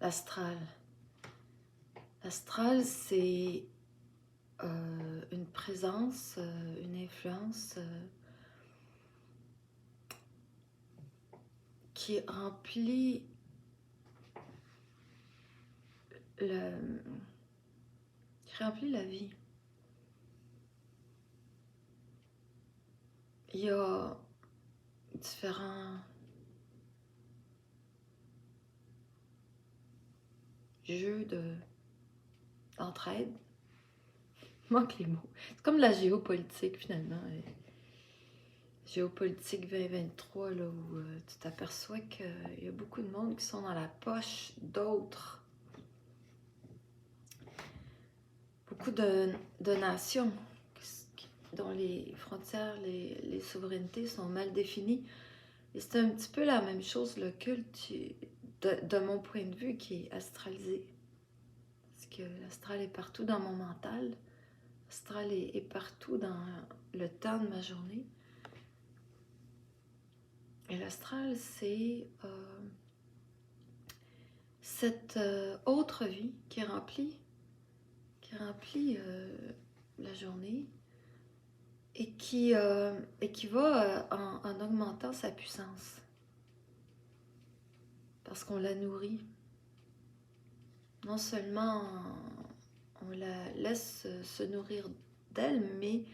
L'astral. L'astral, c'est une présence, une influence qui remplit la vie. Il y a différents jeux d'entraide. Il manque les mots. C'est comme la géopolitique, finalement. Géopolitique 2023, là, où tu t'aperçois qu'il y a beaucoup de monde qui sont dans la poche d'autres. Beaucoup de nations dont les frontières, les souverainetés sont mal définies. Et c'est un petit peu la même chose, le culte, de mon point de vue, qui est astralisé. Parce que l'astral est partout dans mon mental. L'astral est partout dans le temps de ma journée. Et l'astral, c'est cette autre vie qui remplit la journée et qui va en augmentant sa puissance. Parce qu'on la nourrit. Non seulement on la laisse se nourrir d'elle, mais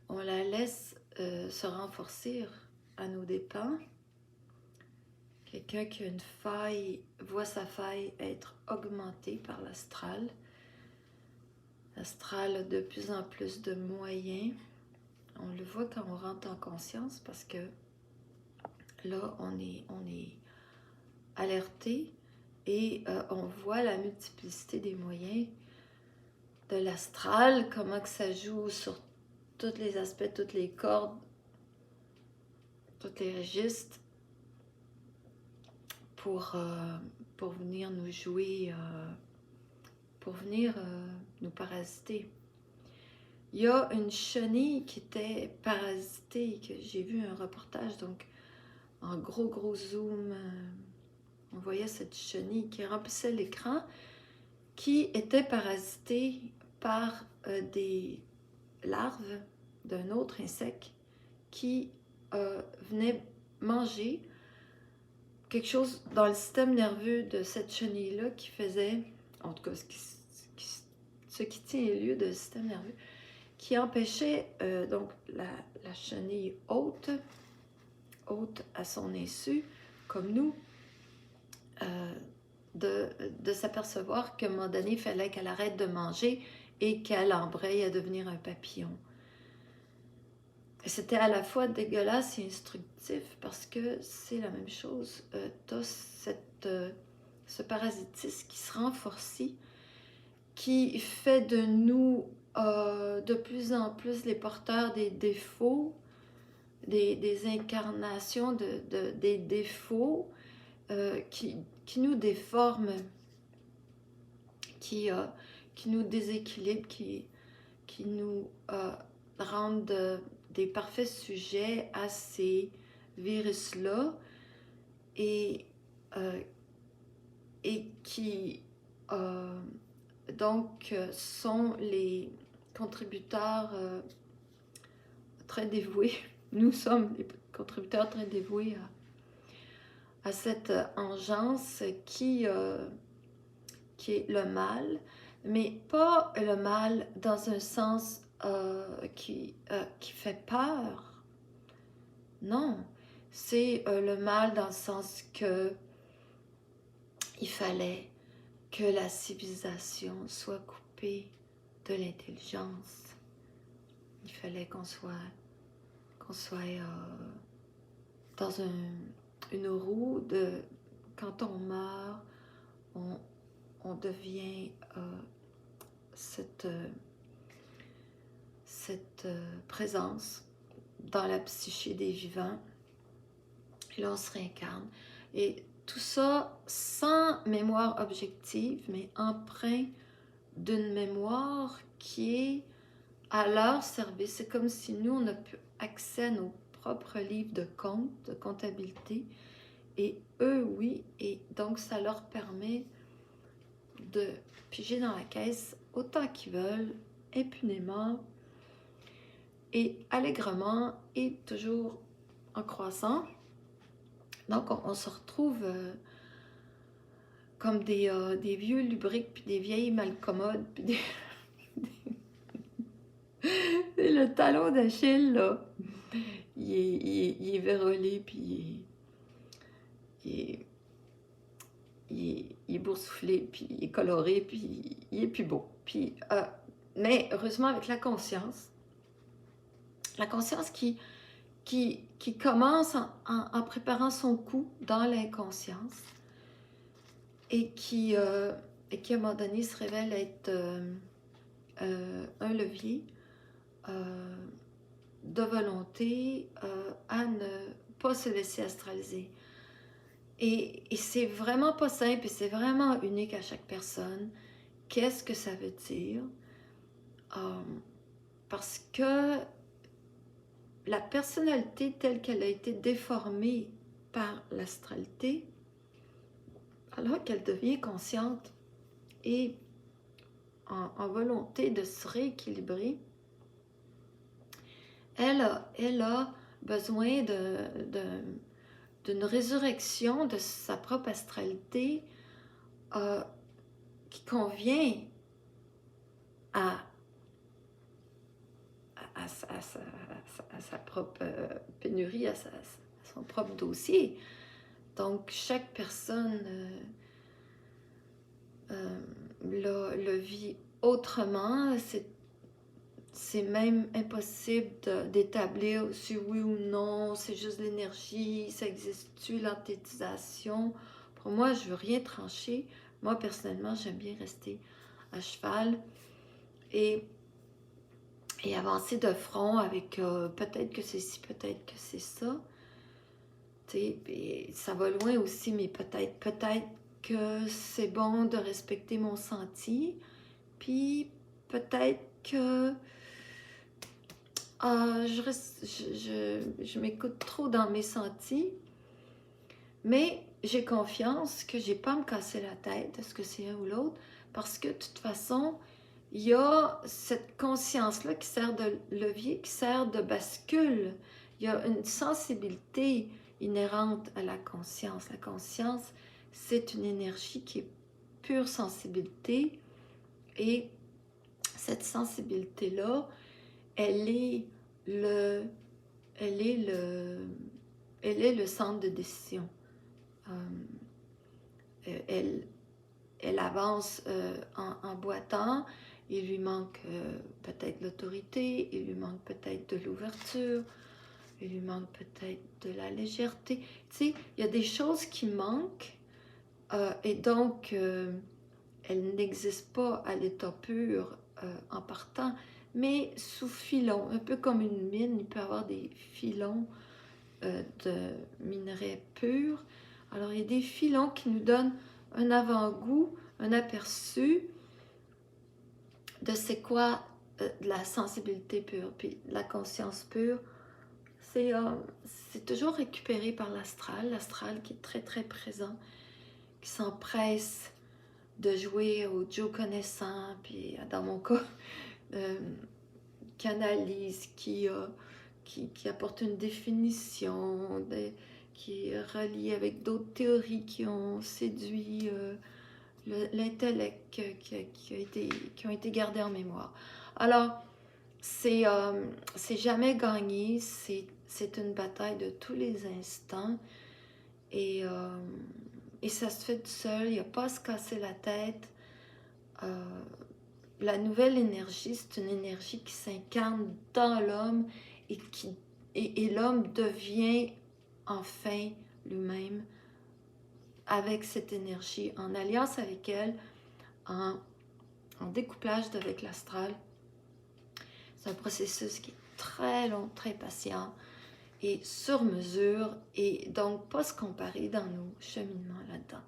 on la laisse se renforcer à nos dépens. Quelqu'un qui a une faille voit sa faille être augmentée par l'astral. L'astral a de plus en plus de moyens. On le voit quand on rentre en conscience parce que là, on est alerté et on voit la multiplicité des moyens de l'astral, comment que ça joue sur tous les aspects, toutes les cordes, tous les registres pour venir nous jouer, pour venir nous parasiter. Il y a une chenille qui était parasitée, que j'ai vu un reportage, donc en gros zoom, on voyait cette chenille qui remplissait l'écran, qui était parasitée par des larves d'un autre insecte qui venait manger quelque chose dans le système nerveux de cette chenille-là qui faisait, en tout cas ce qui tient lieu de système nerveux, qui empêchait donc la chenille haute à son insu, comme nous, de s'apercevoir qu'à un moment donné, il fallait qu'elle arrête de manger et qu'elle embraye à devenir un papillon. C'était à la fois dégueulasse et instructif parce que c'est la même chose. Tu as ce parasitisme qui se renforce, qui fait de nous de plus en plus les porteurs des défauts, des incarnations des défauts qui nous déforment, qui nous déséquilibrent, qui nous rendent des parfaits sujets à ces virus-là et qui donc sont les contributeurs très dévoués. Nous sommes les contributeurs très dévoués à cette engeance qui est le mal, mais pas le mal dans un sens qui fait peur. Non, c'est le mal dans le sens que il fallait que la civilisation soit coupée de l'intelligence. Il fallait qu'on soit dans une roue de quand on meurt, on devient cette présence dans la psyché des vivants. Et là, on se réincarne. Et tout ça sans mémoire objective, mais empreint d'une mémoire qui est à leur service. C'est comme si nous, on a pu accès à nos propres livres de compte, de comptabilité, et eux, oui, et donc ça leur permet de piger dans la caisse autant qu'ils veulent, impunément et allègrement et toujours en croissant. Donc, on se retrouve comme des vieux lubriques, puis des vieilles malcommodes, puis le talon d'Achille, là, il est vérolé, puis il est boursouflé, puis il est coloré, puis il est plus beau. Puis, mais heureusement, avec la conscience qui commence en préparant son coup dans l'inconscience et qui, à un moment donné, se révèle être un levier de volonté à ne pas se laisser astraliser. Et c'est vraiment pas simple et c'est vraiment unique à chaque personne. Qu'est-ce que ça veut dire? Parce que la personnalité telle qu'elle a été déformée par l'astralité, alors qu'elle devient consciente et en volonté de se rééquilibrer, elle a besoin d'une résurrection de sa propre astralité qui convient à sa propre pénurie, à son propre dossier. Donc, chaque personne le vit autrement. C'est même impossible d'établir si oui ou non, c'est juste l'énergie, ça existe-tu, l'enthétisation. Pour moi, je veux rien trancher. Moi, personnellement, j'aime bien rester à cheval et avancer de front avec peut-être que c'est ci, peut-être que c'est ça. Et ça va loin aussi, mais peut-être que c'est bon de respecter mon senti, puis peut-être que je m'écoute trop dans mes sentis, mais j'ai confiance que j'ai pas à me casser la tête, est-ce que c'est un ou l'autre, parce que de toute façon, il y a cette conscience-là qui sert de levier, qui sert de bascule. Il y a une sensibilité inhérente à la conscience. La conscience, c'est une énergie qui est pure sensibilité et cette sensibilité-là, elle est le centre de décision. Elle avance en boitant, il lui manque peut-être l'autorité, il lui manque peut-être de l'ouverture, il lui manque peut-être de la légèreté. Tu sais, il y a des choses qui manquent et donc elles n'existent pas à l'état pur en partant, mais sous filon, un peu comme une mine, il peut y avoir des filons de minerais purs. Alors, il y a des filons qui nous donnent un avant-goût, un aperçu de c'est quoi de la sensibilité pure, puis la conscience pure. C'est toujours récupéré par l'astral qui est très très présent, qui s'empresse de jouer au Joe connaissant, puis dans mon cas, qui analyse, qui apporte une définition, qui est relié avec d'autres théories qui ont séduit l'intellect qui ont été gardés en mémoire. Alors, c'est jamais gagné, c'est une bataille de tous les instants et ça se fait tout seul, il n'y a pas à se casser la tête. La nouvelle énergie, c'est une énergie qui s'incarne dans l'homme et l'homme devient enfin lui-même avec cette énergie, en alliance avec elle, en découplage avec l'astral. C'est un processus qui est très long, très patient et sur mesure et donc pas se comparer dans nos cheminements là-dedans.